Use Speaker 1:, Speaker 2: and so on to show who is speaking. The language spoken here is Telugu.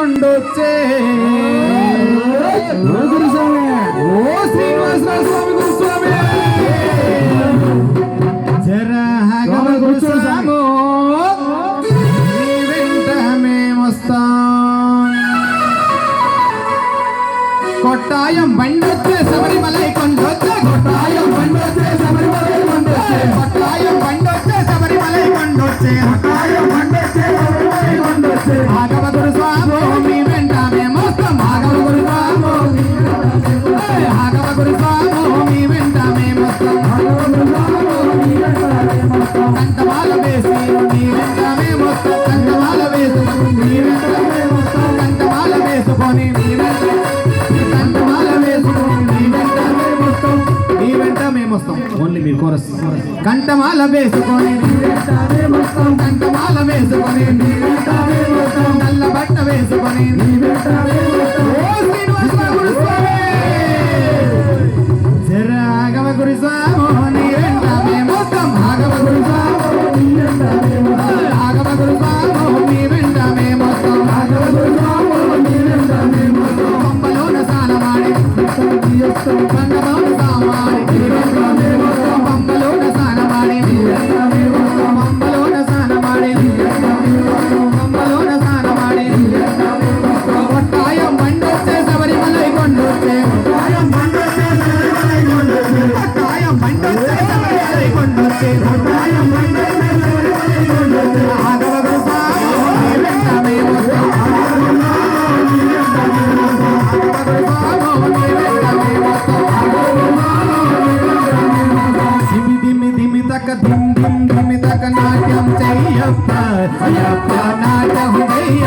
Speaker 1: కొండొచ్చే గురుస్వామి ఓ శ్రీనివాసరావు స్వామి గురుస్వామి జరా ఆగమ గురుస్వామి నీ వెంట మేమొస్తాం కొట్టాయం బండొచ్చే శబరిమలై కొండొచ్చే కొట్టాయం బండొచ్చే శబరిమలై కొండొచ్చే కొట్టాయం బండొచ్చే శబరిమలై కొండొచ్చే కొట్టాయం బండొచ్చే శబరిమలై కొండొచ్చే ఆగమ గురుస్వామి మీ వెంట మేమొస్తాం ఆగమ గురుస్వామి ఆగమ గురుస్వామి మీ వెంట మేమొస్తాం కంటమాల వేసి మీ వెంట మేమొస్తాం కంటమాల వేసుకొని మీ వెంట మేమొస్తాం కంటమాల వేసుకొని మీ వెంట ఓన్లీ మీ కోరస్ కంటమాల వేసుకొని కంటమాల వేసుకొని నల్ల బట్ట వేసుకొని ఆగమ గురుస్వామి వెంట మేమొస్తాం ఆగమ గురుస్వామి ఆగమ గురుస్వామి వెంట మేమొస్తాం ఆగమ గురుస్వామి వెంట మేమొస్తాం పంపలోన స్నానమాడి పంగలోన సామాడి పంపలోన స్నానమాడి పంపలోన స్నానమాడి పంపలోన స్నానమాడి కొట్టాయం బండొచ్చే శబరిమలై కొండొచ్చే కొట్టాయం బండొచ్చే శబరిమలై కొండొచ్చే కొట్టాయం బండొచ్చే శబరిమలై కొండొచ్చే కొట్టాయం బండొచ్చే శబరిమలై కొండొచ్చే ఆగమ గురుస్వామి వెంట మేమొస్తాం నాట్యం చెయ్యప్ప అయ్యప్ప నాట్యం చెయ్య